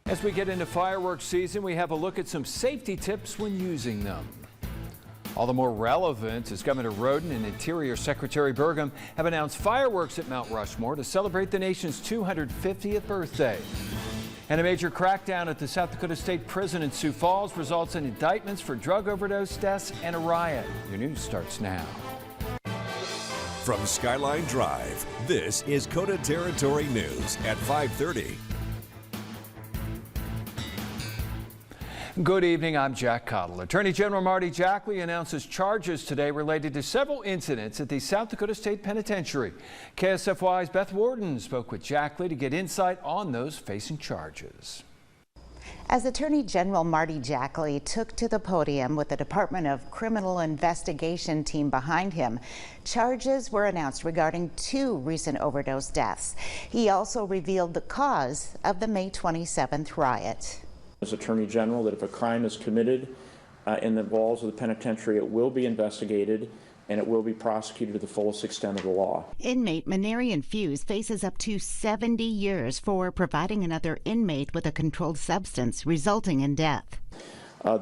As we get into fireworks season, we have a look at some safety tips when using them. All the more relevant as Governor Roden and Interior Secretary Burgum have announced fireworks at Mount Rushmore to celebrate the nation's 250th birthday. And a major crackdown at the South Dakota State Prison in Sioux Falls results in indictments for drug overdose deaths and a riot. Your news starts now. From Skyline Drive, this is KOTA Territory News at 5:30. Good evening, I'm Jack Cottle. Attorney General Marty Jackley announces charges today related to several incidents at the South Dakota State Penitentiary. KSFY's Beth Warden spoke with Jackley to get insight on those facing charges. As Attorney General Marty Jackley took to the podium with the Department of Criminal Investigation team behind him, charges were announced regarding 2 recent overdose deaths. He also revealed the cause of the May 27th riot. As Attorney General, that if a crime is committed in the walls of the penitentiary, it will be investigated and it will be prosecuted to the fullest extent of the law. Inmate Manarian Fuse faces up to 70 years for providing another inmate with a controlled substance, resulting in death.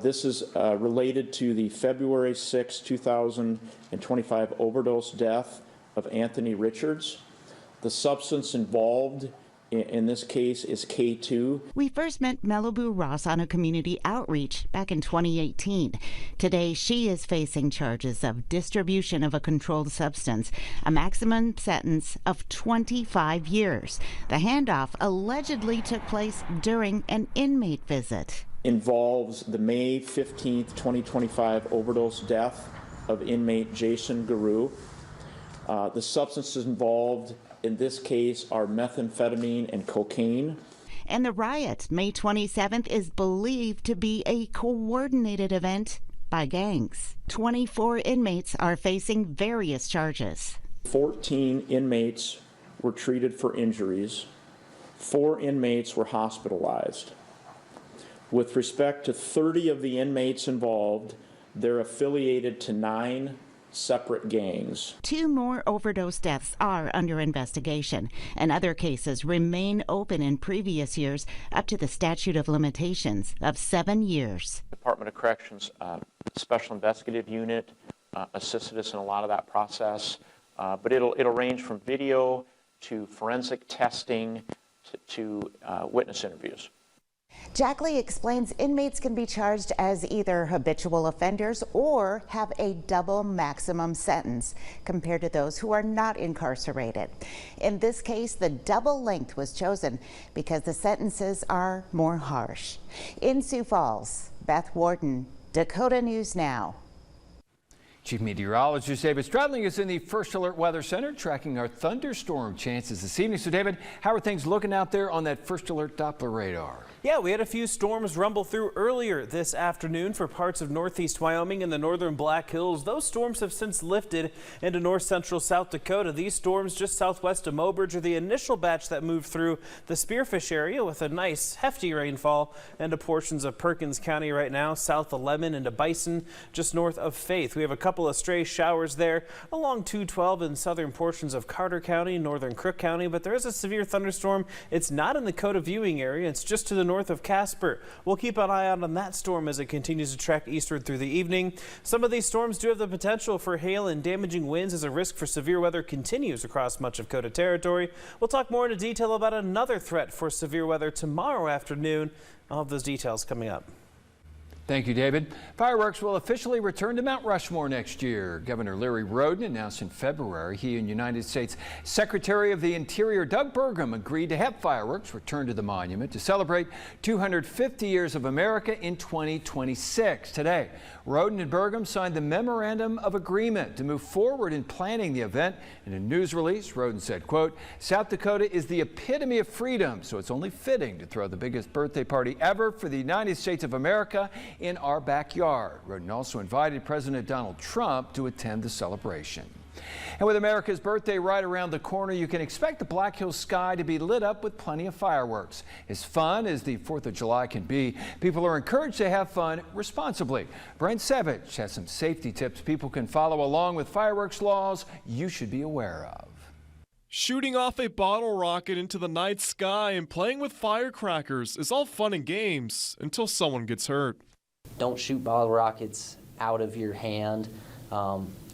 This is related to the February 6, 2025 overdose death of Anthony Richards. The substance involved in this case is K2. We first met Malibu Ross on a community outreach back in 2018. Today, she is facing charges of distribution of a controlled substance, a maximum sentence of 25 years. The handoff allegedly took place during an inmate visit. Involves the May 15th, 2025 overdose death of inmate Jason Guru. The substances involved in this case are methamphetamine and cocaine. And the riot, May 27th, is believed to be a coordinated event by gangs. 24 inmates are facing various charges. 14 inmates were treated for injuries. 4 inmates were hospitalized. With respect to 30 of the inmates involved, they're affiliated to 9 separate gangs. 2 more overdose deaths are under investigation, and other cases remain open in previous years up to the statute of limitations of 7 years. Department of Corrections Special Investigative Unit assisted us in a lot of that process, but it'll range from video to forensic testing to witness interviews. Jackley explains inmates can be charged as either habitual offenders or have a double maximum sentence compared to those who are not incarcerated. In this case, the double length was chosen because the sentences are more harsh. In Sioux Falls, Beth Warden, Dakota News Now. Chief Meteorologist David Stradling is in the First Alert Weather Center tracking our thunderstorm chances this evening. So David, how are things looking out there on that First Alert Doppler radar? Yeah, we had a few storms rumble through earlier this afternoon for parts of northeast Wyoming and the northern Black Hills. Those storms have since lifted into north central South Dakota. These storms just southwest of Mobridge are the initial batch that moved through the Spearfish area with a nice hefty rainfall into portions of Perkins County right now, south of Lemon into Bison, just north of Faith. We have a couple of stray showers there along 212 in southern portions of Carter County, northern Crook County, but there is a severe thunderstorm. It's not in the KOTA viewing area. It's just to the north of Casper. We'll keep an eye out on that storm as it continues to track eastward through the evening. Some of these storms do have the potential for hail and damaging winds as a risk for severe weather continues across much of KOTA territory. We'll talk more in detail about another threat for severe weather tomorrow afternoon. All of those details coming up. Thank you, David. Fireworks will officially return to Mount Rushmore next year. Governor Larry Roden announced in February he and United States Secretary of the Interior Doug Burgum agreed to have fireworks return to the monument to celebrate 250 years of America in 2026. Today, Roden and Burgum signed the Memorandum of Agreement to move forward in planning the event. In a news release, Roden said, quote, "South Dakota is the epitome of freedom, so it's only fitting to throw the biggest birthday party ever for the United States of America in our backyard." Roden also invited President Donald Trump to attend the celebration. And with America's birthday right around the corner, you can expect the Black Hills sky to be lit up with plenty of fireworks. As fun as the 4th of July can be, people are encouraged to have fun responsibly. Brent Savage has some safety tips people can follow along with fireworks laws you should be aware of. Shooting off a bottle rocket into the night sky and playing with firecrackers is all fun and games until someone gets hurt. Don't shoot bottle rockets out of your hand.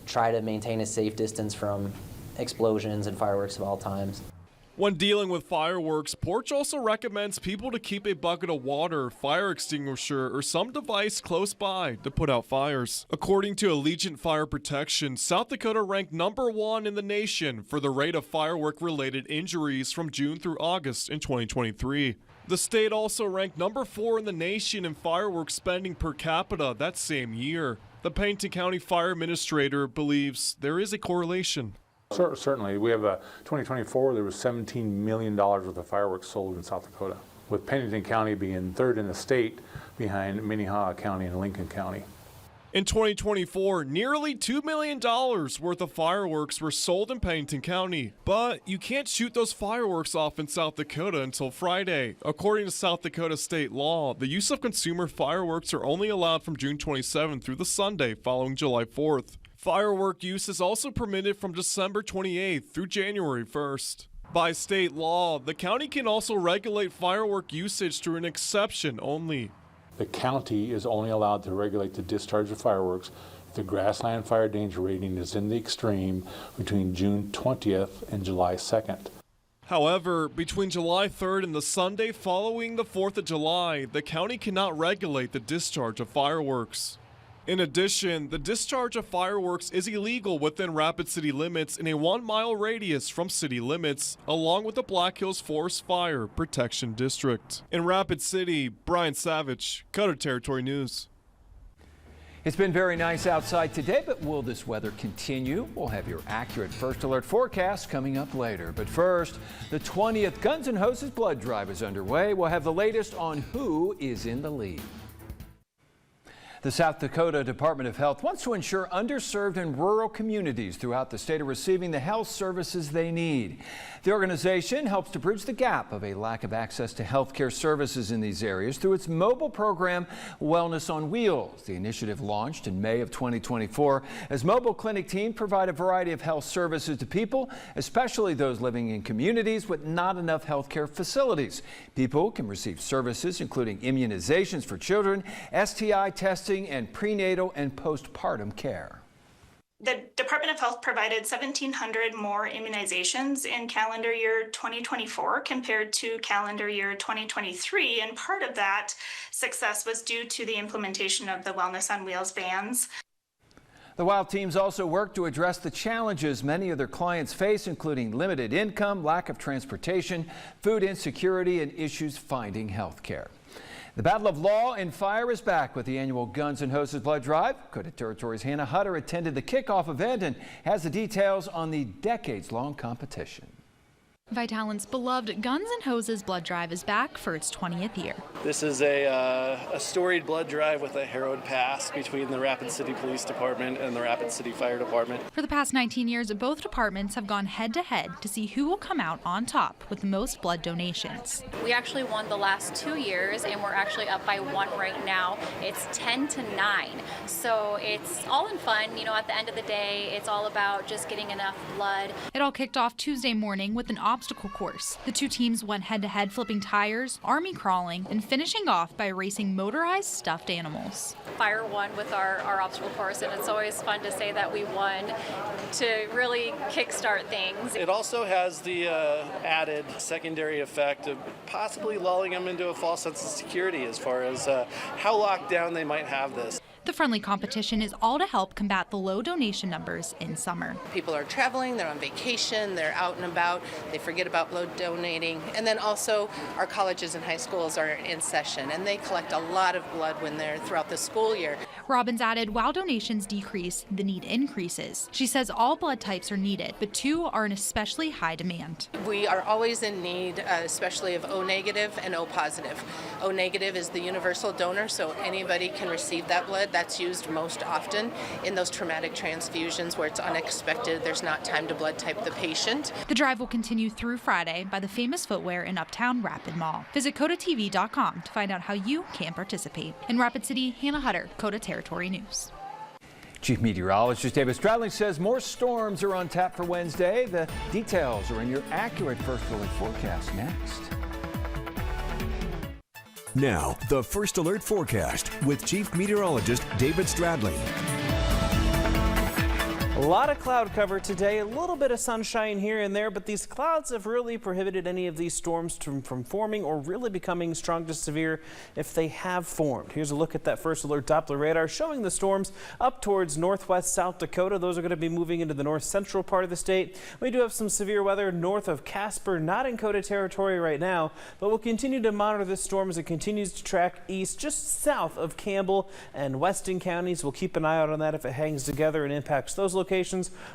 Try to maintain a safe distance from explosions and fireworks of all times. When dealing with fireworks, Porch also recommends people to keep a bucket of water, fire extinguisher, or some device close by to put out fires. According to Allegiant Fire Protection, South Dakota ranked #1 in the nation for the rate of firework-related injuries from June through August in 2023. The state also ranked #4 in the nation in fireworks spending per capita that same year. The Pennington County Fire Administrator believes there is a correlation. Certainly. We have 2024, there was $17 million worth of fireworks sold in South Dakota, with Pennington County being third in the state behind Minnehaha County and Lincoln County. In 2024, nearly $2 million worth of fireworks were sold in Pennington County. But you can't shoot those fireworks off in South Dakota until Friday. According to South Dakota state law, the use of consumer fireworks are only allowed from June 27th through the Sunday following July 4th. Firework use is also permitted from December 28th through January 1st. By state law, the county can also regulate firework usage through an exception only. The county is only allowed to regulate the discharge of fireworks if the grassland fire danger rating is in the extreme between June 20th and July 2nd. However, between July 3rd and the Sunday following the 4th of July, the county cannot regulate the discharge of fireworks. In addition, the discharge of fireworks is illegal within Rapid City limits in a 1-mile radius from city limits, along with the Black Hills Forest Fire Protection District. In Rapid City, Brian Savage, KOTA Territory News. It's been very nice outside today, but will this weather continue? We'll have your accurate First Alert forecast coming up later. But first, the 20th Guns N' Hoses blood drive is underway. We'll have the latest on who is in the lead. The South Dakota Department of Health wants to ensure underserved and rural communities throughout the state are receiving the health services they need. The organization helps to bridge the gap of a lack of access to health care services in these areas through its mobile program, Wellness on Wheels. The initiative launched in May of 2024 as mobile clinic teams provide a variety of health services to people, especially those living in communities with not enough health care facilities. People can receive services including immunizations for children, STI testing, and prenatal and postpartum care. The Department of Health provided 1,700 more immunizations in calendar year 2024 compared to calendar year 2023, and part of that success was due to the implementation of the Wellness on Wheels vans. The WOW teams also work to address the challenges many of their clients face, including limited income, lack of transportation, food insecurity, and issues finding health care. The battle of law and fire is back with the annual Guns N' Hoses blood drive. KOTA Territory's Hannah Hutter attended the kickoff event and has the details on the decades-long competition. Vitalent's beloved Guns N' Hoses blood drive is back for its 20th year. This is a storied blood drive with a harrowed past between the Rapid City Police Department and the Rapid City Fire Department. For the past 19 years, both departments have gone head-to-head to see who will come out on top with the most blood donations. We actually won the last 2 years, and we're actually up by 1 right now. It's 10-9, so it's all in fun. You know, at the end of the day, it's all about just getting enough blood. It all kicked off Tuesday morning with an obstacle course. The two teams went head-to-head flipping tires, army crawling, and finishing off by racing motorized stuffed animals. Fire won with our obstacle course, and it's always fun to say that we won to really kickstart things. It also has the added secondary effect of possibly lulling them into a false sense of security as far as how locked down they might have this. The friendly competition is all to help combat the low donation numbers in summer. People are traveling, they're on vacation, they're out and about, they forget about blood donating. And then also our colleges and high schools are in session and they collect a lot of blood when they're throughout the school year. Robbins added, while donations decrease, the need increases. She says all blood types are needed, but 2 are in especially high demand. We are always in need, especially of O negative and O positive. O negative is the universal donor, so anybody can receive that blood. That's used most often in those traumatic transfusions where it's unexpected, there's not time to blood type the patient. The drive will continue through Friday by the Famous Footwear in Uptown Rapid Mall. Visit KOTATV.com to find out how you can participate. In Rapid City, Hannah Hutter, KOTA Territory News. Chief Meteorologist David Stradling says more storms are on tap for Wednesday. The details are in your accurate First Alert forecast next. Now, the First Alert forecast with Chief Meteorologist David Stradling. A lot of cloud cover today, a little bit of sunshine here and there, but these clouds have really prohibited any of these storms from forming or really becoming strong to severe if they have formed. Here's a look at that First Alert Doppler radar showing the storms up towards northwest South Dakota. Those are going to be moving into the north central part of the state. We do have some severe weather north of Casper, not in KOTA territory right now, but we'll continue to monitor this storm as it continues to track east just south of Campbell and Weston counties. We'll keep an eye out on that if it hangs together and impacts those locations,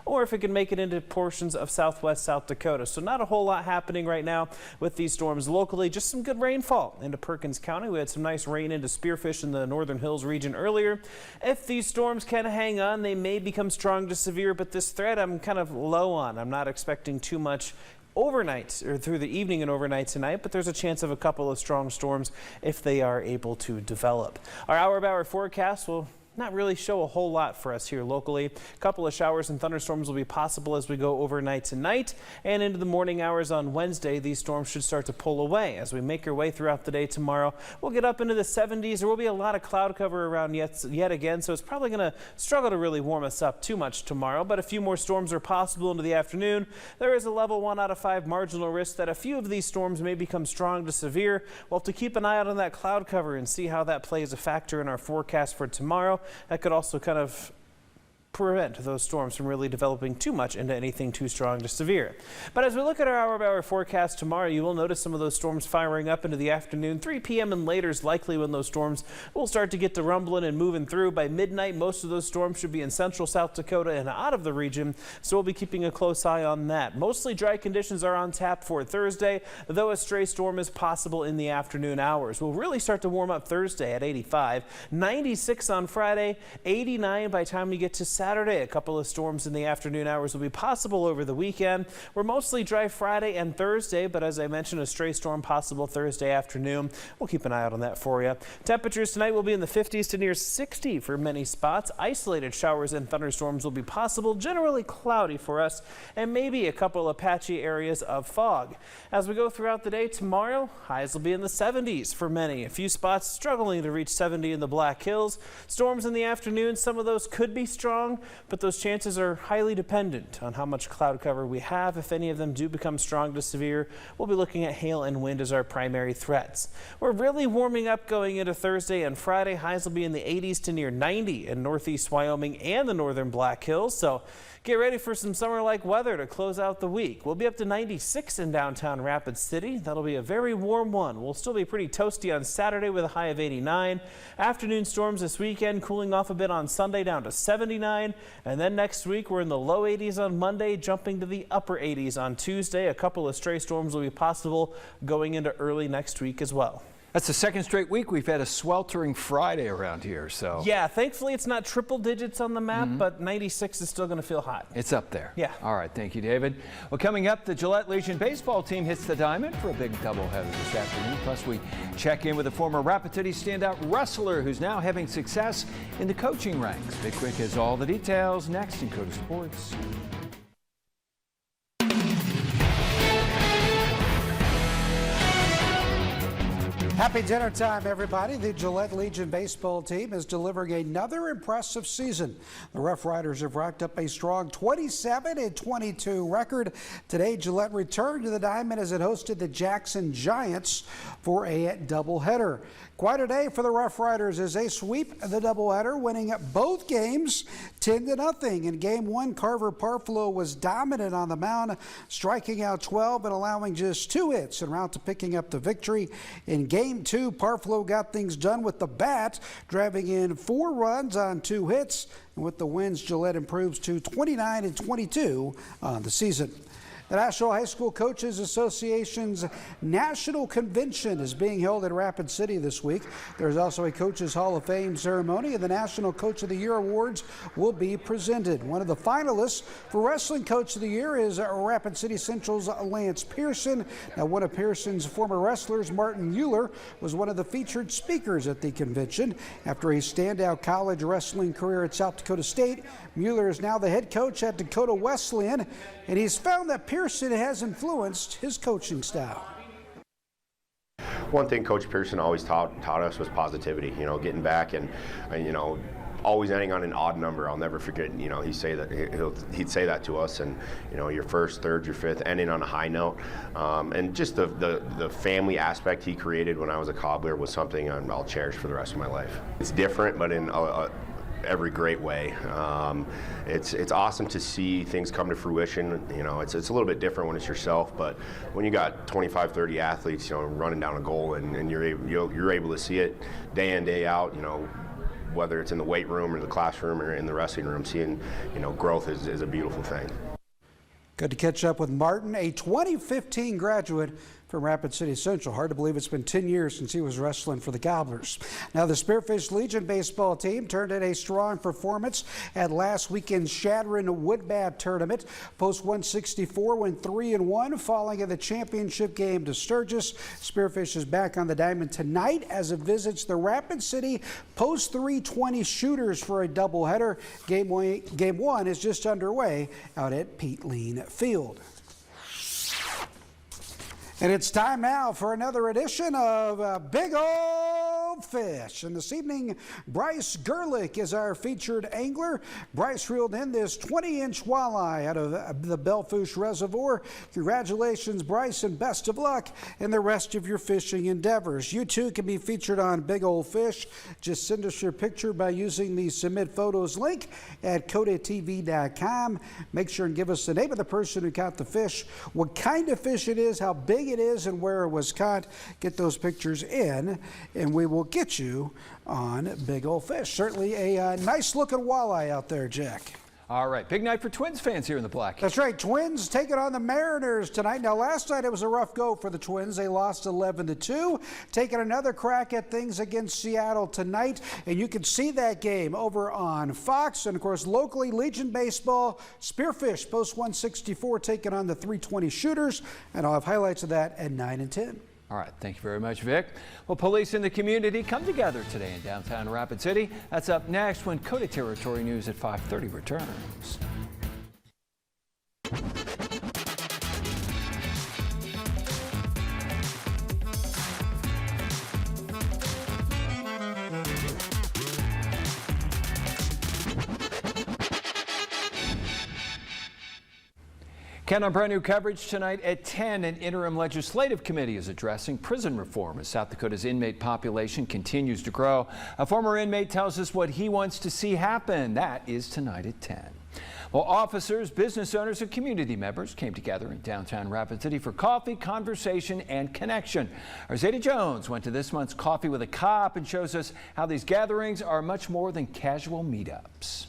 or if it can make it into portions of southwest South Dakota. So not a whole lot happening right now with these storms locally, just some good rainfall into Perkins County. We had some nice rain into Spearfish in the Northern Hills region earlier. If these storms can hang on, they may become strong to severe, but this threat I'm kind of low on. I'm not expecting too much overnight or through the evening and overnight tonight, but there's a chance of a couple of strong storms if they are able to develop. Our hour-by-hour forecast will not really show a whole lot for us here locally. A couple of showers and thunderstorms will be possible as we go overnight tonight and into the morning hours on Wednesday. These storms should start to pull away as we make our way throughout the day tomorrow. We'll get up into the 70s. There will be a lot of cloud cover around yet again, so it's probably going to struggle to really warm us up too much tomorrow, but a few more storms are possible into the afternoon. There is a level 1 out of 5 marginal risk that a few of these storms may become strong to severe. We'll have to keep an eye out on that cloud cover and see how that plays a factor in our forecast for tomorrow. That could also kind of prevent those storms from really developing too much into anything too strong to severe. But as we look at our hour-by-hour forecast tomorrow, you will notice some of those storms firing up into the afternoon. 3 p.m. and later is likely when those storms will start to get to rumbling and moving through. By midnight, most of those storms should be in central South Dakota and out of the region, so we'll be keeping a close eye on that. Mostly dry conditions are on tap for Thursday, though a stray storm is possible in the afternoon hours. We'll really start to warm up Thursday at 85, 96 on Friday, 89 by the time we get to Saturday. A couple of storms in the afternoon hours will be possible over the weekend. We're mostly dry Friday and Thursday, but as I mentioned, a stray storm possible Thursday afternoon. We'll keep an eye out on that for you. Temperatures tonight will be in the 50s to near 60 for many spots. Isolated showers and thunderstorms will be possible, generally cloudy for us, and maybe a couple of patchy areas of fog. As we go throughout the day tomorrow, highs will be in the 70s for many. A few spots struggling to reach 70 in the Black Hills. Storms in the afternoon, some of those could be strong, but those chances are highly dependent on how much cloud cover we have. If any of them do become strong to severe, we'll be looking at hail and wind as our primary threats. We're really warming up going into Thursday and Friday. Highs will be in the 80s to near 90 in northeast Wyoming and the northern Black Hills. So get ready for some summer-like weather to close out the week. We'll be up to 96 in downtown Rapid City. That'll be a very warm one. We'll still be pretty toasty on Saturday with a high of 89. Afternoon storms this weekend, cooling off a bit on Sunday down to 79. And then next week, we're in the low 80s on Monday, jumping to the upper 80s on Tuesday. A couple of stray storms will be possible going into early next week as well. That's the second straight week we've had a sweltering Friday around here. So yeah, thankfully it's not triple digits on the map, but 96 is still going to feel hot. It's up there. Yeah. All right. Thank you, David. Well, coming up, the Gillette Legion baseball team hits the diamond for a big doubleheader this afternoon. Plus, we check in with a former Rapid City standout wrestler who's now having success in the coaching ranks. Big Quick has all the details next in KOTA Sports. Happy dinner time, everybody. The Gillette Legion baseball team is delivering another impressive season. The Rough Riders have racked up a strong 27-22 record. Today, Gillette returned to the diamond as it hosted the Jackson Giants for a doubleheader. Quite a day for the Rough Riders as they sweep the doubleheader, winning both games 10-0. In Game 1, Carver Parflow was dominant on the mound, striking out 12 and allowing just 2 hits en route to picking up the victory. In Game 2, Parflow got things done with the bat, driving in 4 runs on 2 hits. And with the wins, Gillette improves to 29-22 on the season. The National High School Coaches Association's National Convention is being held in Rapid City this week. There's also a Coaches Hall of Fame ceremony, and the National Coach of the Year Awards will be presented. One of the finalists for Wrestling Coach of the Year is Rapid City Central's Lance Pearson. Now, one of Pearson's former wrestlers, Martin Mueller, was one of the featured speakers at the convention. After a standout college wrestling career at South Dakota State, Mueller is now the head coach at Dakota Wesleyan, and he's found that Pearson has influenced his coaching style. One thing Coach Pearson always taught us was positivity, getting back and always ending on an odd number. I'll never forget, he'd say that to us, and your first, third, your fifth, ending on a high note. And just the family aspect he created when I was a cobbler was something I'll cherish for the rest of my life. It's different, but in every great way. It's awesome to see things come to fruition. It's a little bit different when it's yourself, but when you got 25, 30 athletes, running down a goal, and you're able to see it day in, day out, whether it's in the weight room or the classroom or in the wrestling room, seeing, growth is a beautiful thing. Good to catch up with Martin, a 2015 graduate from Rapid City Central. Hard to believe it's been 10 years since he was wrestling for the Gobblers. Now, the Spearfish Legion baseball team turned in a strong performance at last weekend's Shadron Woodbat tournament. Post 164 went 3-1, falling in the championship game to Sturgis. Spearfish is back on the diamond tonight as it visits the Rapid City Post 320 Shooters for a doubleheader. Game one is just underway out at Pete Lean Field. And it's time now for another edition of Big Old Fish. And this evening, Bryce Gerlich is our featured angler. Bryce reeled in this 20-inch walleye out of the Bellfish Reservoir. Congratulations, Bryce, and best of luck in the rest of your fishing endeavors. You too can be featured on Big Old Fish. Just send us your picture by using the Submit Photos link at KOTATV.com. Make sure and give us the name of the person who caught the fish, what kind of fish it is, how big it is, and where it was caught. Get those pictures in, and we will get you on Big Old Fish. Certainly a nice looking walleye out there, Jack. All right, big night for Twins fans here in the Black. That's right, Twins taking on the Mariners tonight. Now, last night it was a rough go for the Twins. They lost 11-2. Taking another crack at things against Seattle tonight, and you can see that game over on Fox. And of course, locally, Legion Baseball, Spearfish, Post 164 taking on the 320 Shooters, and I'll have highlights of that at 9 and 10. All right, thank you very much, Vic. Well, police in the community come together today in downtown Rapid City. That's up next when KOTA Territory News at 5:30 returns. Ken, on brand new coverage tonight at 10, an interim legislative committee is addressing prison reform as South Dakota's inmate population continues to grow. A former inmate tells us what he wants to see happen. That is tonight at 10. Well, officers, business owners, and community members came together in downtown Rapid City for coffee, conversation, and connection. Our Zeta Jones went to this month's Coffee with a Cop and shows us how these gatherings are much more than casual meetups.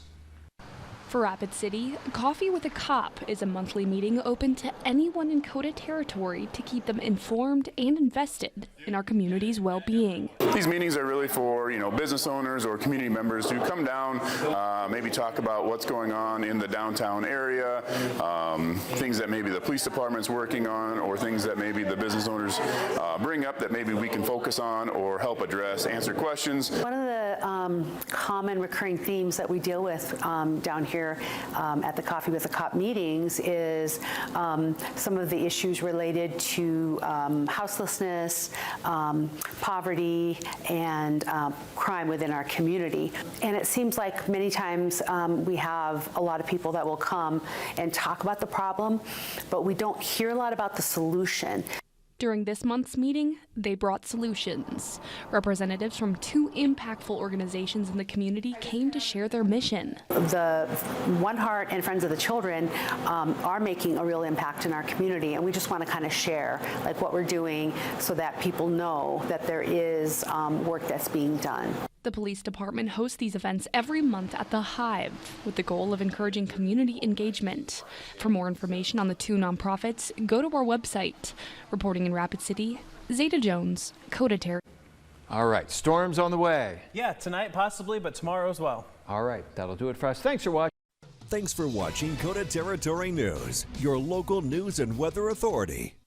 For Rapid City, Coffee with a Cop is a monthly meeting open to anyone in KOTA territory to keep them informed and invested in our community's well-being. These meetings are really for, business owners or community members who come down, maybe talk about what's going on in the downtown area, things that maybe the police department's working on, or things that maybe the business owners bring up that maybe we can focus on or help address, answer questions. One of the common recurring themes that we deal with down here at the Coffee with a Cop meetings is some of the issues related to houselessness, poverty, and crime within our community. And it seems like many times we have a lot of people that will come and talk about the problem, but we don't hear a lot about the solution. During this month's meeting, they brought solutions. Representatives from two impactful organizations in the community came to share their mission. The One Heart and Friends of the Children are making a real impact in our community, and we just want to kind of share what we're doing so that people know that there is work that's being done. The police department hosts these events every month at the Hive with the goal of encouraging community engagement. For more information on the two nonprofits, go to our website. Reporting in Rapid City, Zeta Jones, KOTA Territory. All right, storms on the way. Yeah, tonight possibly, but tomorrow as well. All right, that'll do it for us. Thanks for watching. Thanks for watching KOTA Territory News, your local news and weather authority.